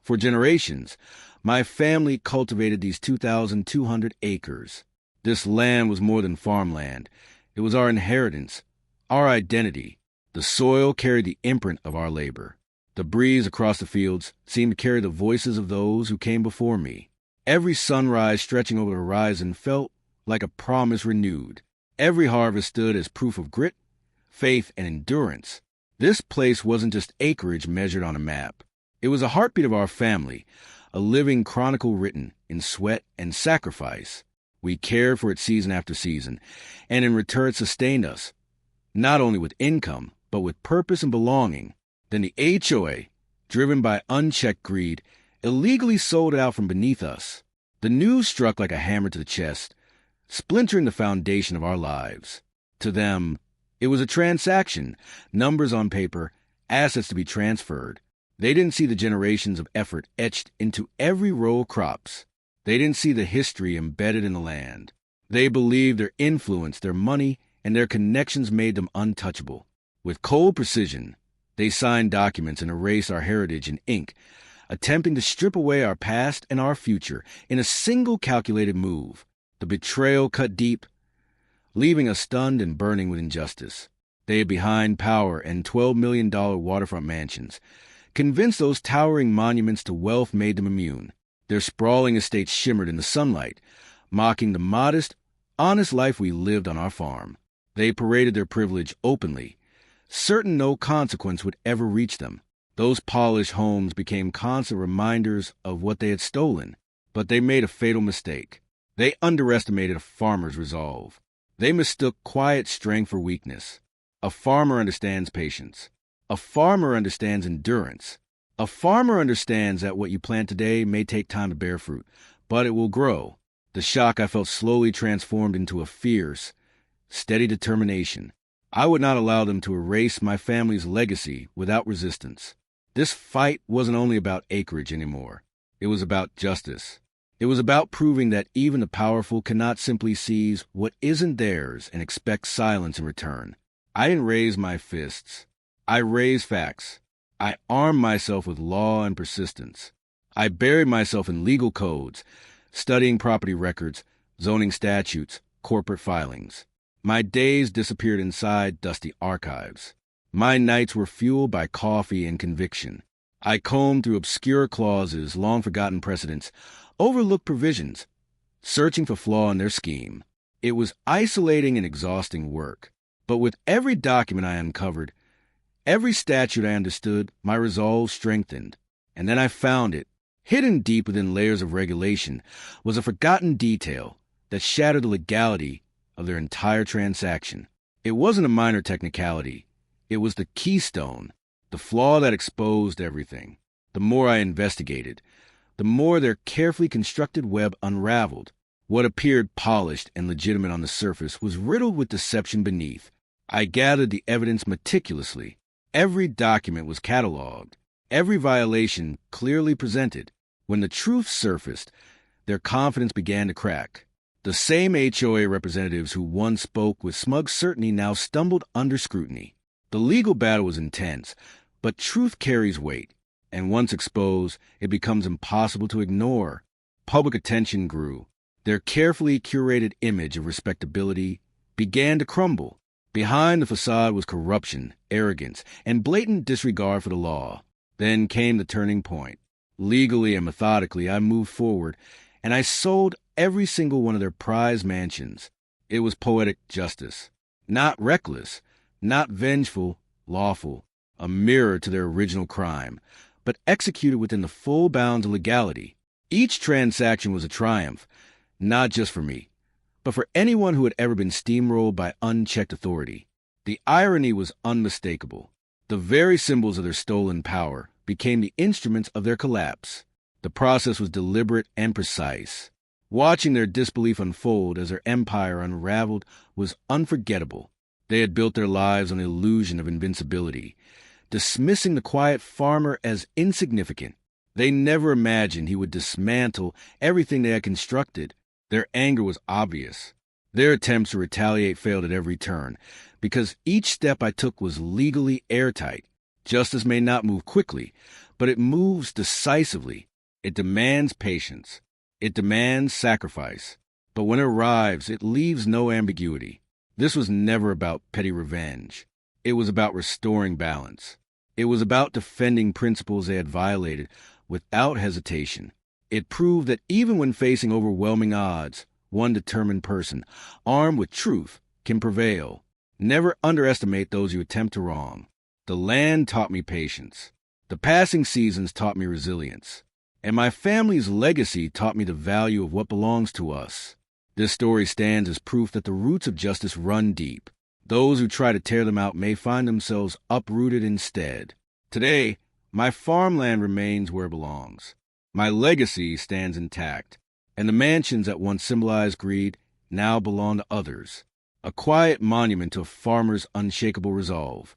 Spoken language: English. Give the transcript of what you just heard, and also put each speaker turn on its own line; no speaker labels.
For generations, my family cultivated these 2,200 acres. This land was more than farmland. It was our inheritance, our identity. The soil carried the imprint of our labor. The breeze across the fields seemed to carry the voices of those who came before me. Every sunrise stretching over the horizon felt like a promise renewed. Every harvest stood as proof of grit, faith, and endurance. This place wasn't just acreage measured on a map. It was a heartbeat of our family, a living chronicle written in sweat and sacrifice. We cared for it season after season, and in return it sustained us, not only with income, but with purpose and belonging. Then the HOA, driven by unchecked greed, illegally sold it out from beneath us. The news struck like a hammer to the chest, splintering the foundation of our lives. To them, it was a transaction, numbers on paper, assets to be transferred. They didn't see the generations of effort etched into every row of crops. They didn't see the history embedded in the land. They believed their influence, their money, and their connections made them untouchable. With cold precision, they signed documents and erased our heritage in ink, attempting to strip away our past and our future in a single calculated move. The betrayal cut deep, leaving us stunned and burning with injustice. They hid behind power and $12 million waterfront mansions, convinced those towering monuments to wealth made them immune. Their sprawling estates shimmered in the sunlight, mocking the modest, honest life we lived on our farm. They paraded their privilege openly, certain no consequence would ever reach them. Those polished homes became constant reminders of what they had stolen, but they made a fatal mistake. They underestimated a farmer's resolve. They mistook quiet strength for weakness. A farmer understands patience. A farmer understands endurance. A farmer understands that what you plant today may take time to bear fruit, but it will grow. The shock I felt slowly transformed into a fierce, steady determination. I would not allow them to erase my family's legacy without resistance. This fight wasn't only about acreage anymore. It was about justice. It was about proving that even the powerful cannot simply seize what isn't theirs and expect silence in return. I didn't raise my fists. I raised facts. I armed myself with law and persistence. I buried myself in legal codes, studying property records, zoning statutes, corporate filings. My days disappeared inside dusty archives. My nights were fueled by coffee and conviction. I combed through obscure clauses, long-forgotten precedents, overlooked provisions, searching for flaw in their scheme. It was isolating and exhausting work. But with every document I uncovered, every statute I understood, my resolve strengthened. And then I found it. Hidden deep within layers of regulation was a forgotten detail that shattered the legality of their entire transaction. It wasn't a minor technicality. It was the keystone, the flaw that exposed everything. The more I investigated, the more their carefully constructed web unraveled. What appeared polished and legitimate on the surface was riddled with deception beneath. I gathered the evidence meticulously. Every document was cataloged, every violation clearly presented. When the truth surfaced, their confidence began to crack. The same HOA representatives who once spoke with smug certainty now stumbled under scrutiny. The legal battle was intense, but truth carries weight, and once exposed, it becomes impossible to ignore. Public attention grew. Their carefully curated image of respectability began to crumble. Behind the facade was corruption, arrogance, and blatant disregard for the law. Then came the turning point. Legally and methodically, I moved forward, and I sold every single one of their prized mansions. It was poetic justice. Not reckless, not vengeful, lawful, a mirror to their original crime, but executed within the full bounds of legality. Each transaction was a triumph, not just for me, but for anyone who had ever been steamrolled by unchecked authority. The irony was unmistakable. The very symbols of their stolen power became the instruments of their collapse. The process was deliberate and precise. Watching their disbelief unfold as their empire unraveled was unforgettable. They had built their lives on the illusion of invincibility, dismissing the quiet farmer as insignificant. They never imagined he would dismantle everything they had constructed. Their anger was obvious. Their attempts to retaliate failed at every turn, because each step I took was legally airtight. Justice may not move quickly, but it moves decisively. It demands patience. It demands sacrifice. But when it arrives, it leaves no ambiguity. This was never about petty revenge. It was about restoring balance. It was about defending principles they had violated without hesitation. It proved that even when facing overwhelming odds, one determined person, armed with truth, can prevail. Never underestimate those you attempt to wrong. The land taught me patience. The passing seasons taught me resilience. And my family's legacy taught me the value of what belongs to us. This story stands as proof that the roots of justice run deep. Those who try to tear them out may find themselves uprooted instead. Today, my farmland remains where it belongs. My legacy stands intact, and the mansions that once symbolized greed now belong to others. A quiet monument to a farmer's unshakable resolve.